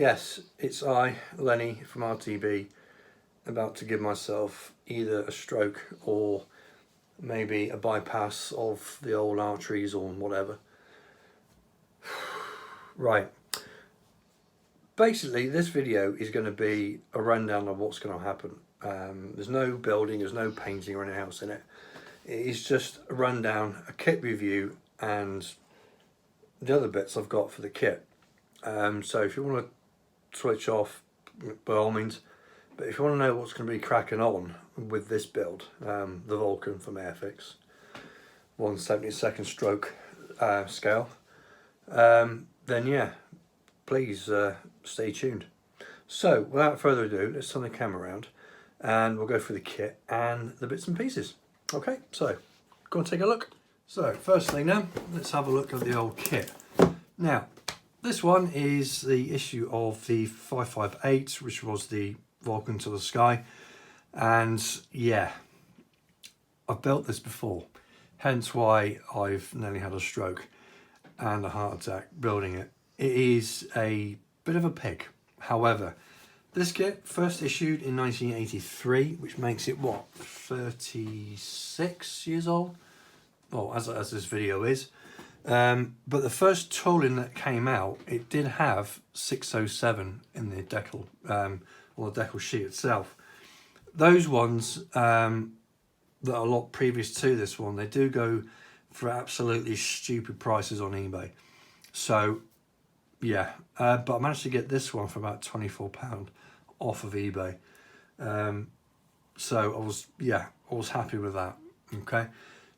Yes, it's I, Lenny from R.T.B, about to give myself either a stroke or maybe a bypass of the old arteries or whatever. Right. Basically, this video is going to be a rundown of what's going to happen. There's no building, there's no painting or anything else in it. It is just a rundown, a kit review, and the other bits I've got for the kit. So if you want to switch off, by all means. But if you want to know what's going to be cracking on with this build, the Vulcan from Airfix, 1/72 stroke scale, then yeah, please stay tuned. So without further ado, let's turn the camera around and we'll go through the kit and the bits and pieces. Okay, so go and take a look. So first thing now, let's have a look at the old kit. Now, this one is the issue of the 558, which was the Vulcan to the Sky, and yeah, I've built this before, hence why I've nearly had a stroke and a heart attack building it. It is a bit of a pig. However, this kit first issued in 1983, which makes it what, 36 years old? Well, as this video is. But the first tooling that came out, it did have 607 in the decal, or the decal sheet itself. Those ones that are a lot previous to this one, they do go for absolutely stupid prices on eBay. So yeah, but I managed to get this one for about £24 off of eBay. So I was happy with that. Okay.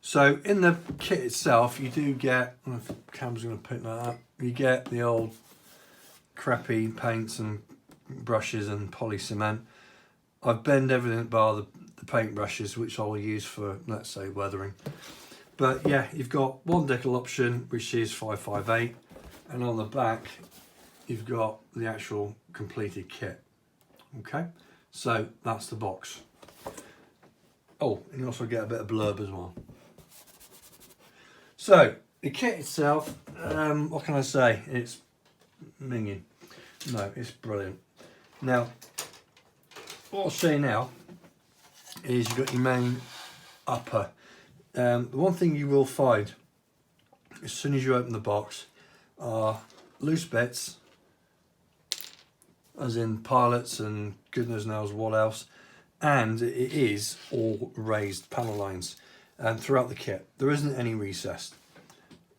So in the kit itself, you do get, I don't know if the camera's going to pick that up, you get the old crappy paints and brushes and poly cement. I've bent everything bar the paint brushes, which I'll use for, let's say, weathering. But yeah, you've got one decal option, which is 558, and on the back, you've got the actual completed kit. Okay, so that's the box. Oh, and you also get a bit of blurb as well. So, the kit itself, what can I say? It's minging. No, it's brilliant. Now, what I'll say now is you've got your main upper. The one thing you will find, as soon as you open the box, are loose bits, as in pilots and goodness knows what else, and it is all raised panel lines. And throughout the kit, there isn't any recessed.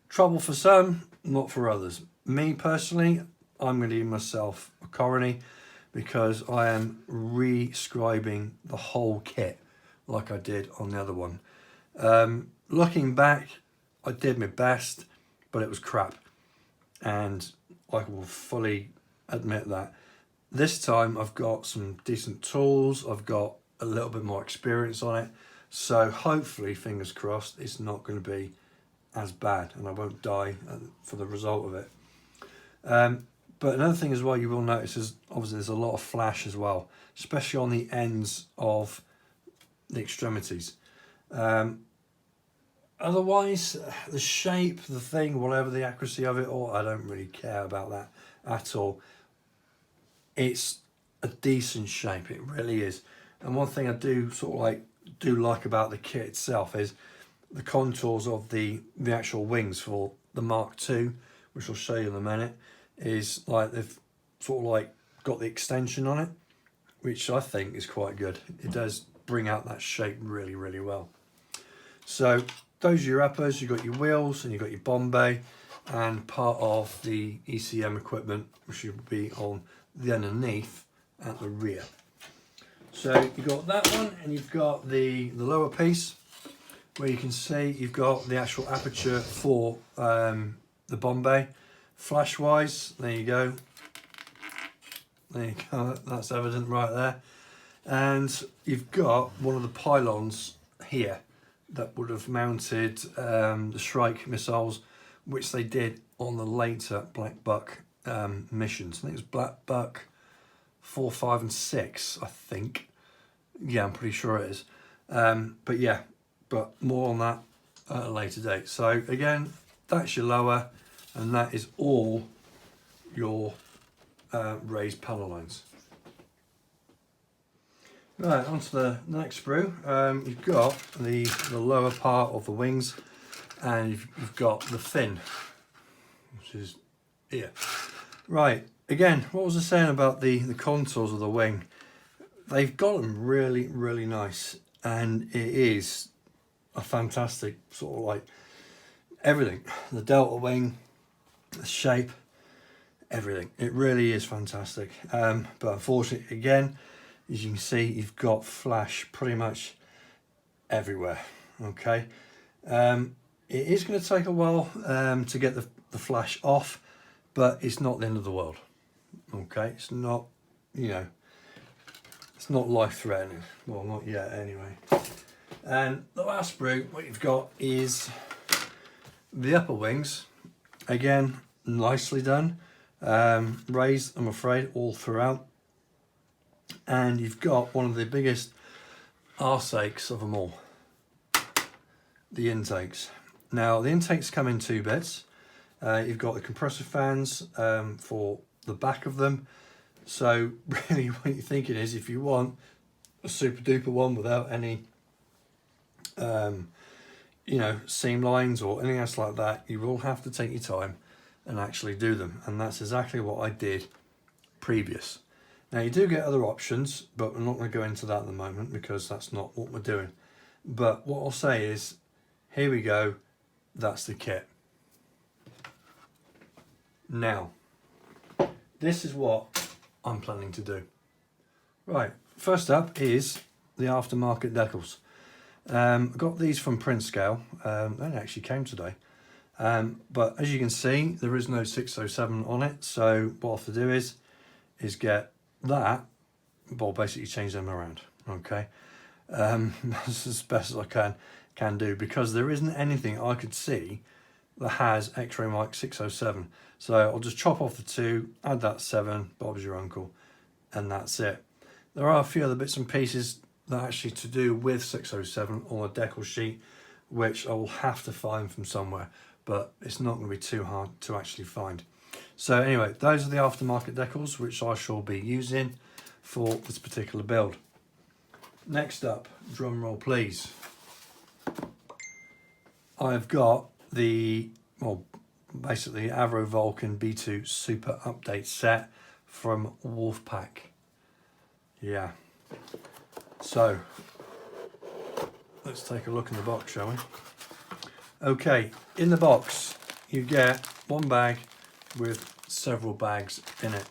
Trouble for some, not for others. Me personally, I'm going to give myself a coronary because I am re-scribing the whole kit like I did on the other one. Looking back, I did my best, but it was crap. And I will fully admit that. This time I've got some decent tools, I've got a little bit more experience on it. So hopefully, fingers crossed, it's not going to be as bad and I won't die for the result of it. But another thing as well you will notice is obviously there's a lot of flash as well, especially on the ends of the extremities. Otherwise, the shape, the thing, whatever the accuracy of it all, I don't really care about that at all. It's a decent shape, it really is. And one thing I do like about the kit itself is the contours of the actual wings for the Mark II, which I'll show you in a minute, is like they've sort of like got the extension on it, which I think is quite good. It does bring out that shape really, really well. So those are your uppers, you've got your wheels and you've got your bomb bay and part of the ECM equipment, which will be on the underneath at the rear. So you've got that one and you've got the lower piece where you can see you've got the actual aperture for the bomb bay. Flash wise, there you go. There you go, that's evident right there. And you've got one of the pylons here that would have mounted the Shrike missiles, which they did on the later Black Buck missions. I think it was Black Buck 4, 5 and 6, I think. Yeah, I'm pretty sure it is. But yeah, but more on that at a later date. So again, that's your lower, and that is all your raised panel lines. Right, onto the next sprue. You've got the lower part of the wings, and you've got the fin, which is here. Right, again, what was I saying about the contours of the wing? They've got them really, really nice, and it is a fantastic sort of like everything. The delta wing, the shape, everything. It really is fantastic. But unfortunately, again, as you can see, you've got flash pretty much everywhere. Okay, it is going to take a while to get the flash off, but it's not the end of the world. Okay, it's not, you know, it's not life-threatening. Well, not yet anyway. And the last sprue what you've got is the upper wings. Again, nicely done. Raised, I'm afraid, all throughout. And you've got one of the biggest arse aches of them all, the intakes. Now, the intakes come in two bits. You've got the compressor fans for the back of them. So really what you're thinking is, if you want a super duper one without any you know, seam lines or anything else like that, you will have to take your time and actually do them. And that's exactly what I did previous. Now you do get other options, but we're not going to go into that at the moment because that's not what we're doing. But what I'll say is, here we go, that's the kit. Now, this is what I'm planning to do. Right, first up is the Aftermarket Decals. I got these from Print Scale. They actually came today. But as you can see, there is no 607 on it. So what I have to do is get that, well, basically change them around. Okay, that's as best as I can do, because there isn't anything I could see that has X-ray mic 607. So I'll just chop off the 2, add that 7, Bob's your uncle, and that's it. There are a few other bits and pieces that are actually to do with 607 on a decal sheet, which I will have to find from somewhere, but it's not going to be too hard to actually find. So anyway, those are the Aftermarket Decals, which I shall be using for this particular build. Next up, drum roll please. I've got the, well, basically Avro Vulcan B2 Super Update set from Wolfpack. Yeah. So, let's take a look in the box, shall we? Okay, in the box you get one bag with several bags in it.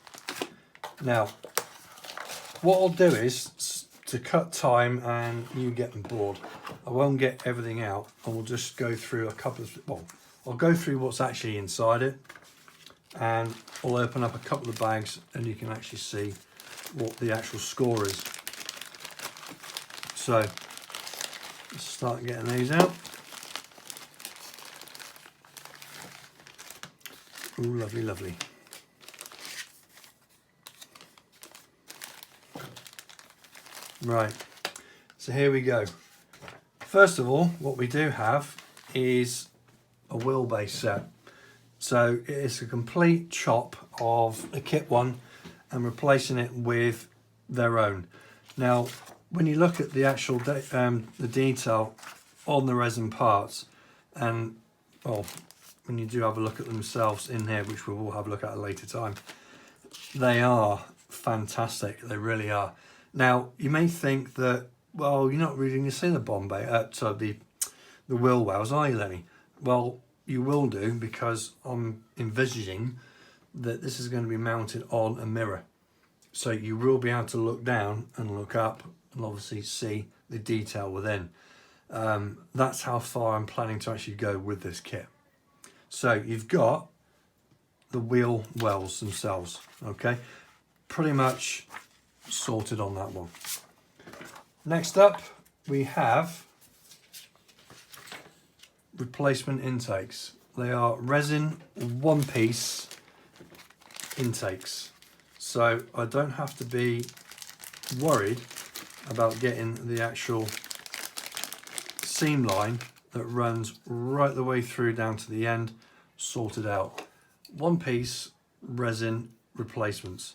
Now, what I'll do is, to cut time and you getting bored, I won't get everything out. I will just go through a couple of, well, I'll go through what's actually inside it, and I'll open up a couple of bags and you can actually see what the actual score is. So, let's start getting these out. Ooh, lovely, lovely. Right, so here we go. First of all, what we do have is a wheelbase set. So it's a complete chop of the kit one and replacing it with their own. Now, when you look at the actual the detail on the resin parts, and well, when you do have a look at themselves in here, which we will have a look at a later time, they are fantastic. They really are. Now, you may think that, well, you're not really going to see the Bombay, the wheel wells, are you, Lenny? Well, you will do, because I'm envisaging that this is going to be mounted on a mirror. So you will be able to look down and look up and obviously see the detail within. That's how far I'm planning to actually go with this kit. So you've got the wheel wells themselves, okay? Pretty much sorted on that one. Next up, we have replacement intakes. They are resin one-piece intakes. So I don't have to be worried about getting the actual seam line that runs right the way through down to the end sorted out. One piece resin replacements.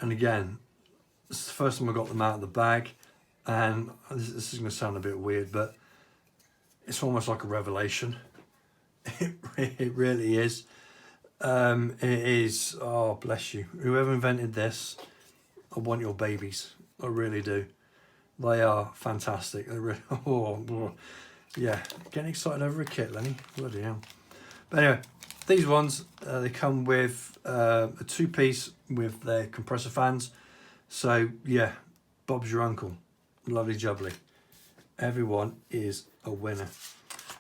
And again, this is the first time I got them out of the bag, and this is going to sound a bit weird, but it's almost like a revelation. It really is. It is, oh bless you, whoever invented this, I want your babies, I really do. They are fantastic. They really, oh, yeah, getting excited over a kit, Lenny, bloody hell. But anyway, these ones, they come with a 2-piece with their compressor fans. So yeah, Bob's your uncle, lovely jubbly. Everyone is a winner.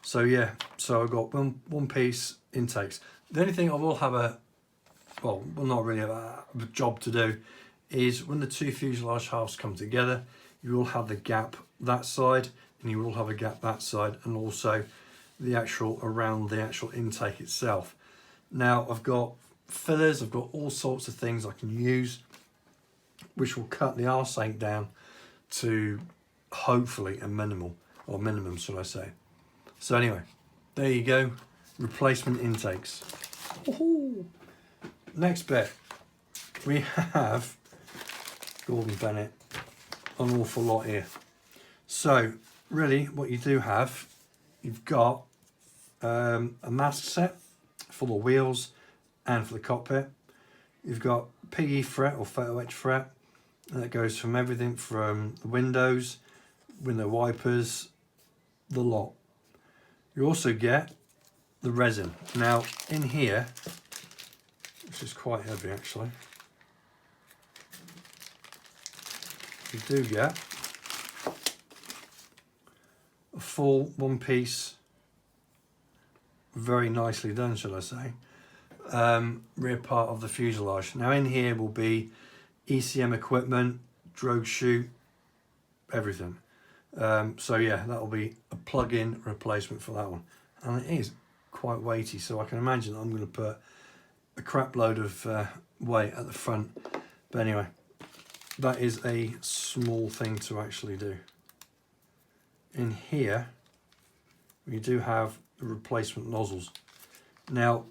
So yeah, so I've got one piece intakes. The only thing I will have well not really a job to do is when the 2 fuselage halves come together, you will have the gap that side and you will have a gap that side, and also the actual around the actual intake itself. Now I've got fillers, I've got all sorts of things I can use which will cut the arse down to hopefully a minimum should I say. So anyway, there you go, replacement intakes. Woohoo! Next bit, we have Gordon Bennett, an awful lot here. So really what you do have, you've got a mask set for the wheels and for the cockpit. You've got PE fret or photo etch fret, and that goes from everything from the windows, window wipers, the lot. You also get the resin. Now in here, which is quite heavy actually, you do get a full 1-piece, very nicely done shall I say, rear part of the fuselage. Now in here will be ECM equipment, drogue chute, everything. So yeah, that'll be a plug-in replacement for that one, and it is quite weighty, so I can imagine I'm going to put a crap load of weight at the front. But anyway, that is a small thing to actually do. In here we do have the replacement nozzles. Now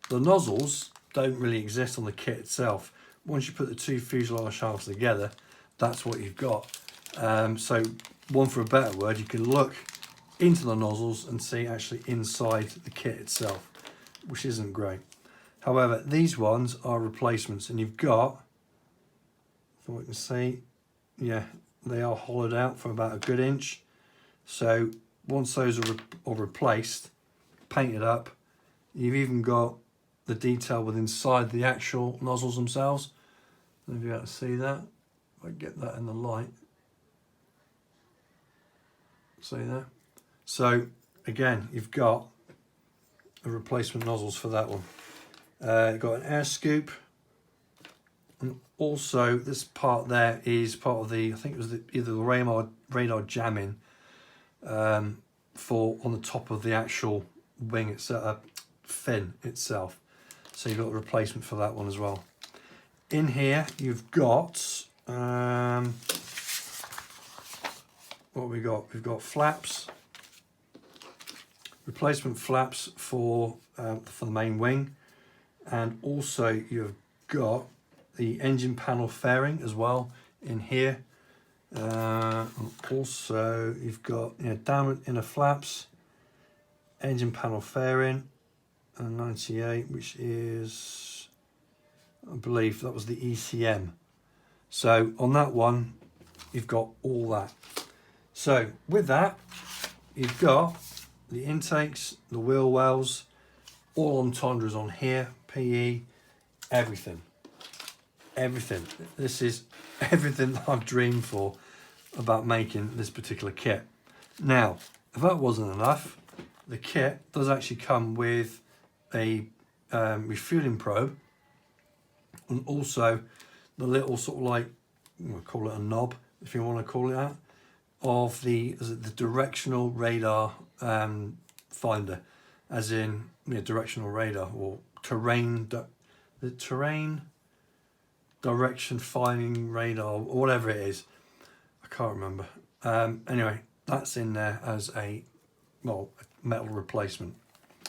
the nozzles don't really exist on the kit itself. Once you put the 2 fuselage shafts together, that's what you've got. So one for a better word, you can look into the nozzles and see actually inside the kit itself, which isn't great. However, these ones are replacements, and you've got, if I can see, yeah, they are hollowed out for about a good inch. So once those are replaced, painted up, you've even got the detail with inside the actual nozzles themselves. I don't know if you're able to see that. If I get that in the light. See that? So again, you've got the replacement nozzles for that one. You've got an air scoop, and also this part there is part of the, I think it was either the radar jamming for on the top of the actual wing itself, fin itself. So you've got a replacement for that one as well. In here you've got what we got? We've got flaps, replacement flaps for the main wing, and also you've got the engine panel fairing as well in here. Also you've got downward inner flaps, engine panel fairing, and 98, which is, I believe that was the ECM. So on that one you've got all that. So with that you've got the intakes, the wheel wells, all entendres on here, PE, everything. This is everything that I've dreamed for about making this particular kit. Now, if that wasn't enough, the kit does actually come with a refueling probe, and also the little sort of like, we'll call it a knob if you want to call it that, of the directional radar finder, as in directional radar or terrain direction finding radar or whatever it is. I can't remember. Anyway, that's in there as a metal replacement.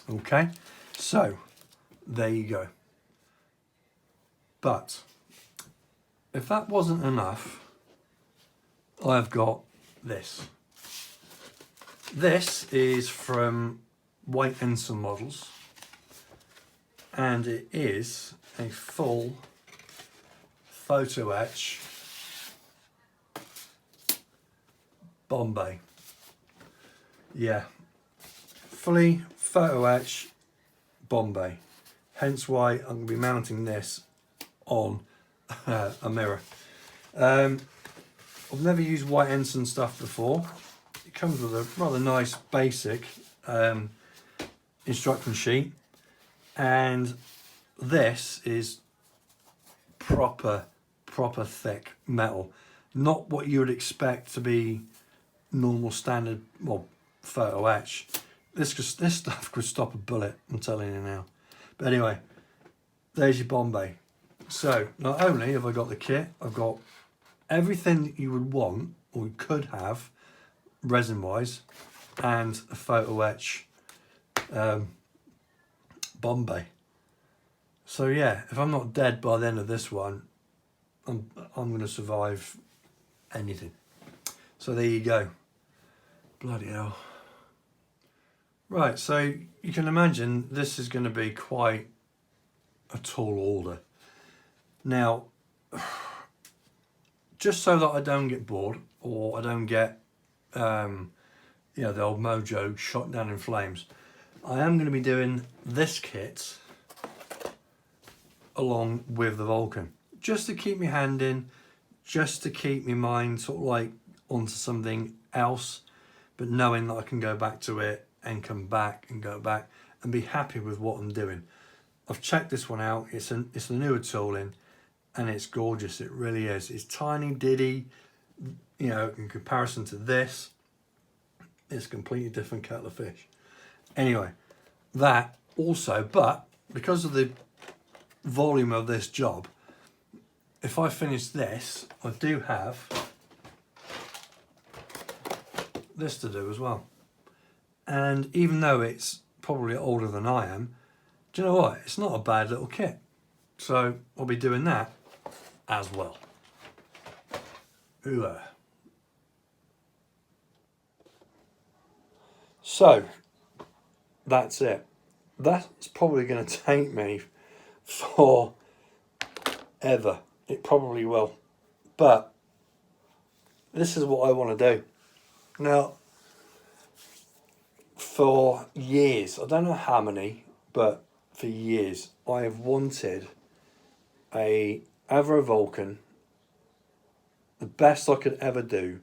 Okay, so there you go. But if that wasn't enough, I've got this. This is from White Ensign Models, and it is a full photo etch Bombay. Yeah, fully photo etch Bombay. Hence why I'm going to be mounting this on a mirror. I've never used White Ensign stuff before. It comes with a rather nice basic instruction sheet, and this is proper thick metal, not what you would expect to be normal standard, well, photo etch. This stuff could stop a bullet, I'm telling you now. But anyway, there's your Bombay. So not only have I got the kit, I've got everything that you would want or you could have resin wise, and a photo etch Bombay. So yeah, if I'm not dead by the end of this one, I'm going to survive anything. So there you go. Bloody hell. Right, so you can imagine this is going to be quite a tall order. Now, just so that I don't get bored or I don't get, you know, the old mojo shot down in flames, I am going to be doing this kit along with the Vulcan, just to keep my hand in, just to keep my mind sort of like onto something else, but knowing that I can go back to it and come back and go back and be happy with what I'm doing. I've checked this one out. It's the newer tooling, and it's gorgeous. It really is. It's tiny diddy, you know, in comparison to this. It's a completely different kettle of fish. Anyway, that also, but because of the volume of this job, if I finish this, I do have this to do as well. And even though it's probably older than I am, do you know what? It's not a bad little kit. So I'll be doing that as well. Ooh. So that's it. That's probably going to take me for ever. It probably will. But this is what I want to do. Now, for years, I don't know how many, but for years, I have wanted a Avro Vulcan, the best I could ever do,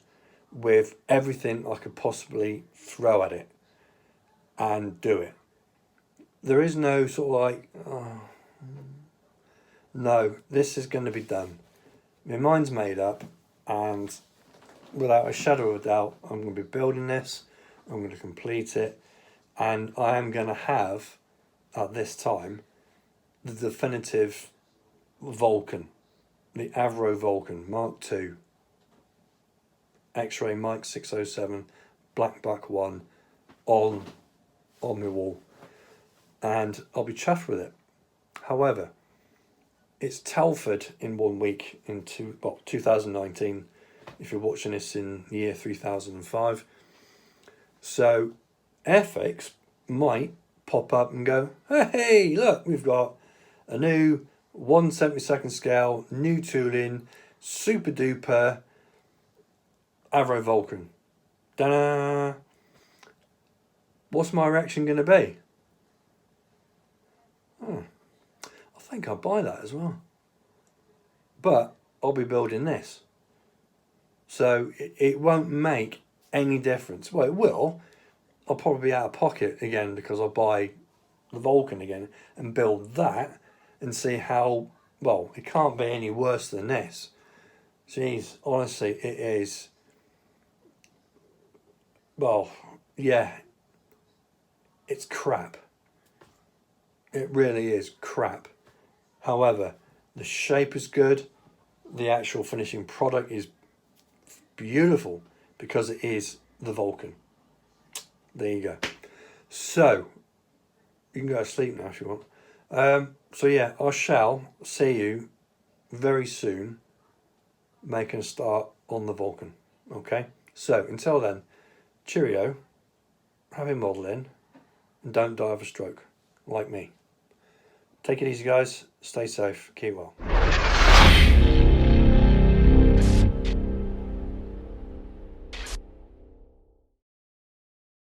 with everything I could possibly throw at it and do it. There is no sort of like, oh, no, this is going to be done. My mind's made up, and without a shadow of a doubt, I'm going to be building this, I'm going to complete it, and I am going to have, at this time, the definitive Vulcan, the Avro Vulcan Mark II, X-ray Mike 607, black back one, on my wall, and I'll be chuffed with it. However, it's Telford in 1 week in 2019, if you're watching this in the year 3005. So Airfix might pop up and go, hey, look, we've got a new 1/72 scale, new tooling, super duper Avro Vulcan. Da-da! What's my reaction going to be? I think I'll buy that as well. But I'll be building this. So it won't make any difference. Well, it will. I'll probably be out of pocket again because I'll buy the Vulcan again and build that and see how, well, it can't be any worse than this. Jeez, honestly, it is. Well, yeah, it's crap. It really is crap. However, the shape is good. The actual finishing product is beautiful because it is the Vulcan. There you go. So, you can go to sleep now if you want. So yeah, I shall see you very soon making a start on the Vulcan. Okay, so until then, cheerio, have your model in, and don't die of a stroke like me. Take it easy, guys. Stay safe. Keep well.